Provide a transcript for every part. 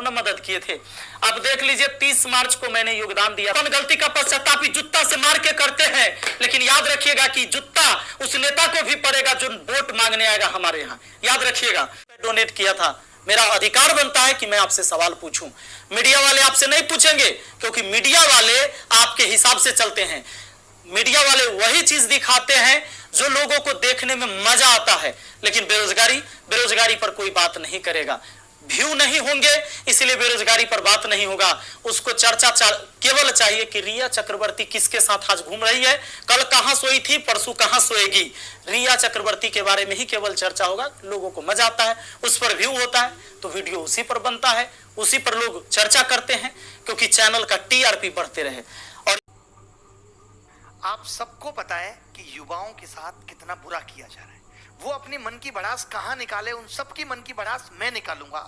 मदद किए थे। आप देख लीजिए 30 मार्च को मैंने योगदान दिया। अपन गलती का पश्चाताप जूता से मार के करते हैं, लेकिन याद रखिएगा कि जूता उस नेता को भी पड़ेगा जो वोट मांगने आएगा हमारे यहाँ। याद रखिएगा, डोनेट किया था। मेरा अधिकार बनता है कि मैं आपसे सवाल पूछूं। मीडिया वाले आपसे नहीं पूछेंगे, क्योंकि मीडिया वाले आपके हिसाब से चलते हैं। मीडिया वाले वही चीज दिखाते हैं जो लोगों को देखने में मजा आता है, लेकिन बेरोजगारी पर कोई बात नहीं करेगा। व्यू नहीं होंगे, इसलिए बेरोजगारी पर बात नहीं होगा। उसको चर्चा केवल चाहिए कि रिया चक्रवर्ती किसके साथ आज घूम रही है, कल कहां सोई थी, परसों कहां सोएगी। रिया चक्रवर्ती के बारे में ही केवल चर्चा होगा। लोगों को मजा आता है, उस पर व्यू होता है, तो वीडियो उसी पर बनता है, उसी पर लोग चर्चा करते हैं, क्योंकि चैनल का टीआरपी बढ़ते रहे। और आप सबको पता है कि युवाओं के साथ कितना बुरा किया जा रहा है। वो अपनी मन की भड़ास कहां निकाले, उन सबकी मन की भड़ास मैं निकालूंगा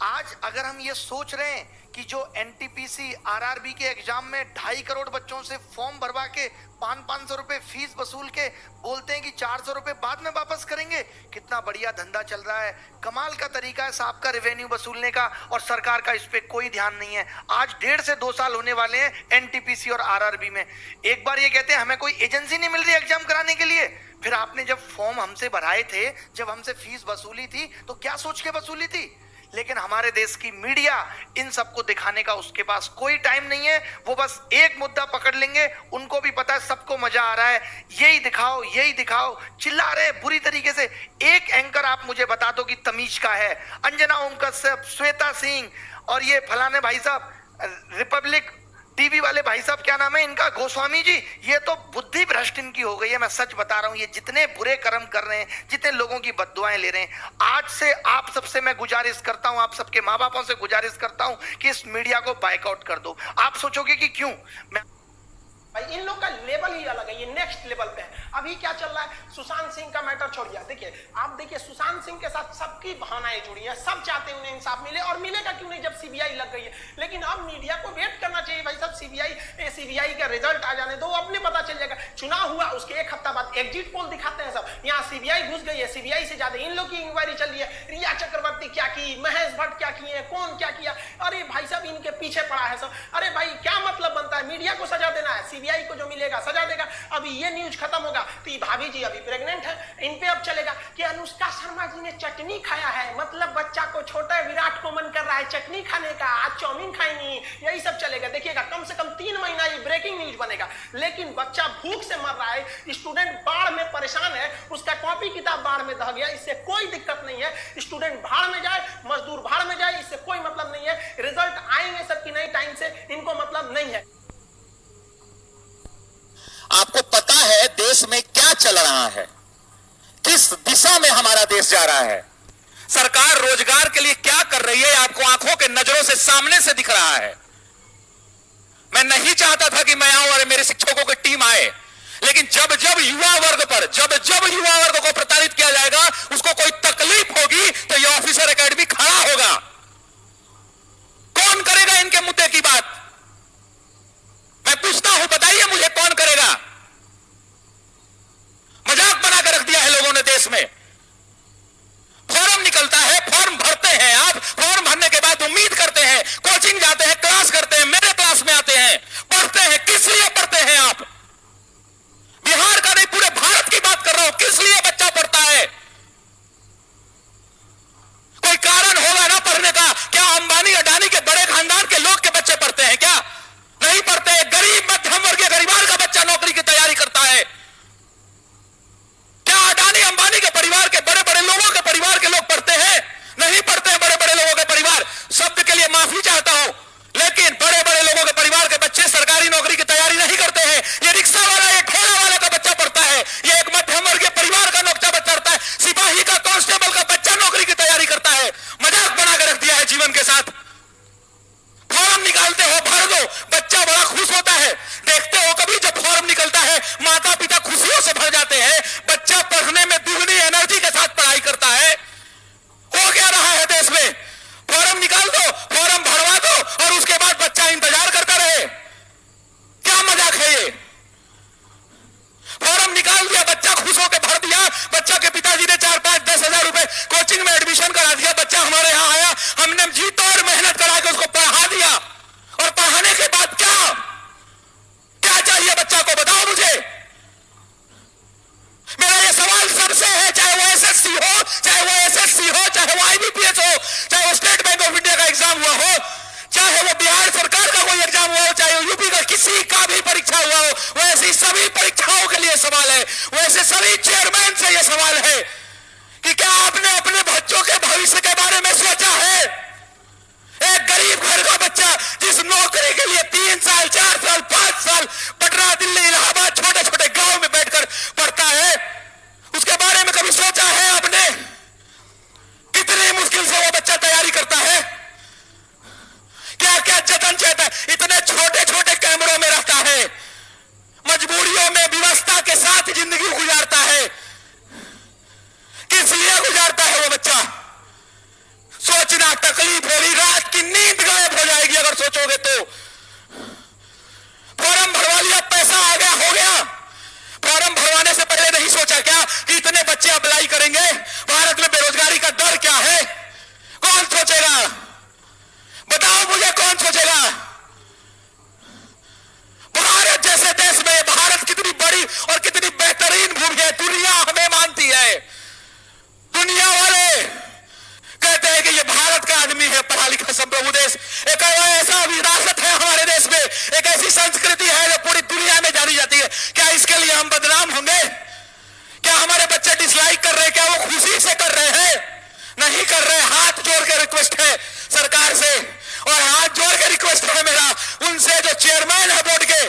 आज अगर हम ये सोच रहे हैं कि जो एनटीपीसी आरआरबी के एग्जाम में 2.5 करोड़ बच्चों से फॉर्म भरवा के 500 रुपए फीस वसूल के बोलते हैं कि 400 रुपए बाद में वापस करेंगे, कितना बढ़िया धंधा चल रहा है। कमाल का तरीका है साहब का रेवेन्यू वसूलने का, और सरकार का इस पे कोई ध्यान नहीं है। आज 1.5 से 2 साल होने वाले हैं एनटीपीसी और आरआरबी में। एक बार ये कहते हैं हमें कोई एजेंसी नहीं मिल रही एग्जाम कराने के लिए, फिर आपने जब फॉर्म हमसे भराए थे, जब हमसे फीस वसूली थी, तो क्या सोच के वसूली थी? लेकिन हमारे देश की मीडिया इन सबको दिखाने का उसके पास कोई टाइम नहीं है। वो बस एक मुद्दा पकड़ लेंगे, उनको भी पता है सबको मजा आ रहा है, यही दिखाओ, चिल्ला रहे हैं बुरी तरीके से। एक एंकर आप मुझे बता दो कि तमीज का है, अंजना ओम कश्यप, श्वेता सिंह और ये फलाने भाई साहब, रिपब्लिक टीवी वाले भाई साहब, क्या नाम है इनका, गोस्वामी जी, ये तो बुद्धि भ्रष्ट इनकी हो गई है। मैं सच बता रहा हूं, ये जितने बुरे कर्म कर रहे हैं, जितने लोगों की बद्दुआएं ले रहे हैं, आज से आप सबसे मैं गुजारिश करता हूं, आप सबके माँ बापों से गुजारिश करता हूं कि इस मीडिया को बाइकआउट कर दो। आप सोचोगे कि क्यों, मैं भाई इन लोग का लेवल ही अलग है, ये नेक्स्ट लेवल पे है। अभी क्या चल रहा है, सुशांत सिंह का मैटर छोड़िए। देखिए आप देखिए, सुशांत सिंह के साथ सबकी भावनाएं जुड़ी हैं, सब चाहते हैं उन्हें इंसाफ मिले, और मिलेगा क्यों नहीं जब सीबीआई लग गई है। लेकिन अब मीडिया को वेट करना चाहिए भाई साहब, सीबीआई का रिजल्ट आ जाने दो, अपने पता चल जाएगा। चुनाव हुआ उसके 1 हफ्ता बाद एग्जिट पोल दिखाते हैं सब, यहाँ सीबीआई घुस गई है, सीबीआई से ज्यादा इन लोग की इंक्वायरी चल रही है। रिया चक्रवर्ती क्या की, महेश भट्ट क्या किए, कौन क्या किया, अरे भाई साहब इनके पीछे पड़ा है सब। अरे भाई क्या मतलब बनता है, मीडिया को सजा देना है, सीबीआई को जो मिलेगा सजा देगा। अभी ये न्यूज खत्म होगा तो ये भाभी जी अभी प्रेग्नेंट है, इन पे अब चलेगा कि अनुष्का शर्मा जी ने चटनी खाया है, मतलब बच्चा को छोटा विराट को मन कर रहा है चटनी खाने का, आज चाउमीन खाएंगी, यही सब चलेगा। देखिएगा कम से कम 3 महीना ये ब्रेकिंग न्यूज बनेगा। लेकिन बच्चा भूख से मर रहा है, स्टूडेंट बाढ़ में परेशान है, उसका कॉपी किताब बाढ़ में दह गया, इससे कोई दिक्कत नहीं है। स्टूडेंट भाड़ में जाए, मजदूर भाड़ में जाए, इससे कोई मतलब नहीं है। रिजल्ट आएंगे सबकी नई टाइम से, इनको मतलब नहीं है। आपको पता है देश में क्या चल रहा है, किस दिशा में हमारा देश जा रहा है, सरकार रोजगार के लिए क्या कर रही है, आपको आंखों के नजरों से सामने से दिख रहा है। मैं नहीं चाहता था कि मैं आऊं और मेरे शिक्षकों की टीम आए, लेकिन जब जब युवा वर्ग को प्रताड़ित किया जाएगा, उसको कोई तकलीफ होगी, तो यह ऑफिसर एकेडमी खड़ा होगा। कौन करेगा इनके मुद्दे की बात? मैं पूछता हूं, बताइए मुझे कौन करेगा? मजाक बना कर रख दिया है लोगों ने देश में। फॉर्म निकलता है, फॉर्म भरते हैं आप, फॉर्म भरने के बाद उम्मीद करते हैं, कोचिंग जाते हैं, क्लास करते हैं, मेरे क्लास में आते हैं, पढ़ते हैं। किस लिए पढ़ते हैं आप? बिहार का नहीं, पूरे भारत की बात कर रहा हूं, किस लिए बच्चा पढ़ता है? कोई कारण होगा ना पढ़ने किसी का भी परीक्षा हुआ हो, वैसी सभी परीक्षाओं के लिए सवाल है, वैसे सभी चेयरमैन से यह सवाल है कि क्या आपने अपने बच्चों के भविष्य के बारे में सोचा है? एक गरीब घर का बच्चा जिस नौकरी के लिए 3 साल 4 साल 5 साल पटना दिल्ली इलाहाबाद छोटे छोटे गांव में बैठकर पढ़ता है, उसके बारे में कभी सोचा है आपने? कितनी मुश्किल से वो बच्चा तैयारी करता है, क्या क्या जतन चाहता है, इतने छोटे छोटे कैमरों में रहता है, मजबूरियों में व्यवस्था के साथ जिंदगी गुजारता है। किस लिए गुजारता है वो बच्चा? सोचना तकलीफ होगी, रात की नींद गायब हो जाएगी अगर सोचोगे तो। फॉर्म भरवा लिया, पैसा आ गया, हो गया। फॉर्म भरवाने से पहले नहीं सोचा क्या कि इतने बच्चे अप्लाई करेंगे, भारत में बेरोजगारी का दर क्या है? कौन सोचेगा? बताओ मुझे, कौन सोचेगा? भारत जैसे देश में, भारत कितनी बड़ी और कितनी बेहतरीन भूमि है, दुनिया हमें मानती है। दुनिया वाले कहते हैं कि ये भारत का आदमी है, पढ़ा लिखा संप्रभु देश। एक ऐसा विरासत है हमारे देश में, एक ऐसी संस्कृति है जो पूरी दुनिया में जानी जाती है। क्या इसके लिए हम बदनाम होंगे? क्या हमारे बच्चे डिसलाइक कर रहे हैं? क्या वो खुशी से कर रहे हैं? नहीं कर रहे। हाथ जोड़ के रिक्वेस्ट है सरकार से, और हाथ जोड़ के रिक्वेस्ट है मेरा उनसे जो चेयरमैन है बोर्ड के,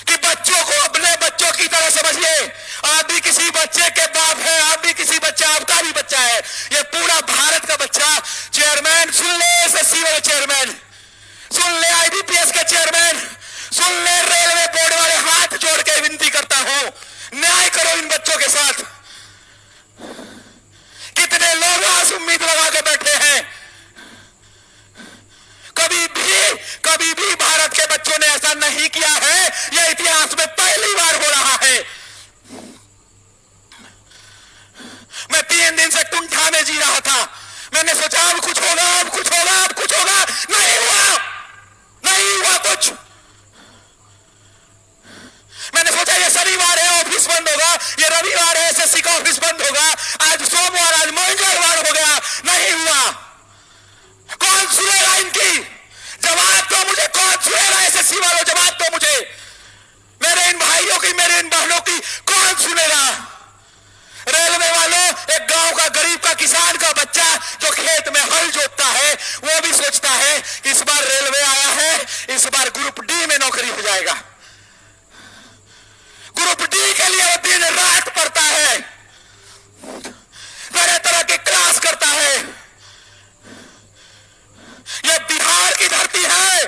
कि बच्चों को अपने बच्चों की तरह समझिए। आप भी किसी बच्चे के बाप है, आप भी किसी बच्चा, आपका भी बच्चा है। ये पूरा भारत का बच्चा। चेयरमैन सुन ले, एसएससी वाले चेयरमैन सुन ले, आईबीपीएस के चेयरमैन सुन ले, रेलवे बोर्ड वाले, हाथ जोड़ के विनती करता हूं, न्याय करो इन बच्चों के साथ। कितने लोग आज उम्मीद लगा के बैठे हैं। कभी भी भारत के बच्चों ने ऐसा नहीं किया है, यह इतिहास में पहली बार हो रहा है। मैं 3 दिन से कुंठा में जी रहा था, मैंने सोचा अब कुछ होगा, अब कुछ होगा, अब कुछ होगा, नहीं हुआ, नहीं हुआ कुछ। मैंने सोचा ये शनिवार है ऑफिस बंद होगा, ये रविवार है एसएससी का ऑफिस बंद होगा, आज सोमवार, आज मंगलवार हो गया, नहीं हुआ। कौन सुनेगा इनकी? जवाब दो मुझे, कौन सुनेगा? एसएससी वालों जवाब दो मुझे, मेरे इन भाइयों की, मेरे इन बहनों की कौन सुनेगा? रेलवे वालों, एक गांव का गरीब का, किसान का बच्चा जो खेत में हल जोतता है, वो भी सोचता है कि इस बार रेलवे आया है, इस बार ग्रुप डी में नौकरी हो जाएगा। ग्रुप डी के लिए वो दिन रात पढ़ता है, तरह तरह के क्लास करता है। ये बिहार की धरती है,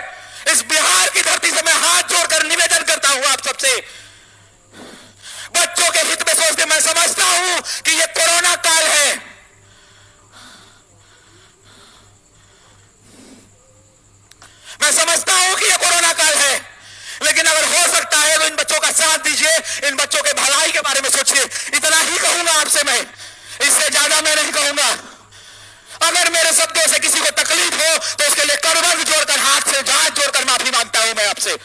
इस बिहार की धरती से मैं हाथ जोड़कर निवेदन करता हूं आप सबसे, बच्चों के हित में सोचते। मैं समझता हूं कि ये कोरोना काल है, मैं समझता हूं कि ये कोरोना काल है, लेकिन अगर हो सकता है तो इन बच्चों का साथ दीजिए, इन बच्चों के भलाई के बारे में सोचिए। इतना ही कहूंगा आपसे मैं, इससे ज्यादा मैं नहीं कहूंगा। अगर मेरे शब्दों से किसी को तकलीफ हो तो उसके लिए करबंद जोड़कर, हाथ से हाथ जोड़कर माफी मांगता हूं मैं आपसे।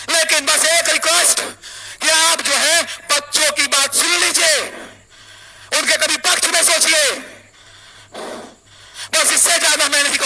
लेकिन बस एक रिक्वेस्ट कि आप जो है बच्चों की बात सुन लीजिए, उनके कभी पक्ष में सोचिए, बस इससे ज्यादा मैं नहीं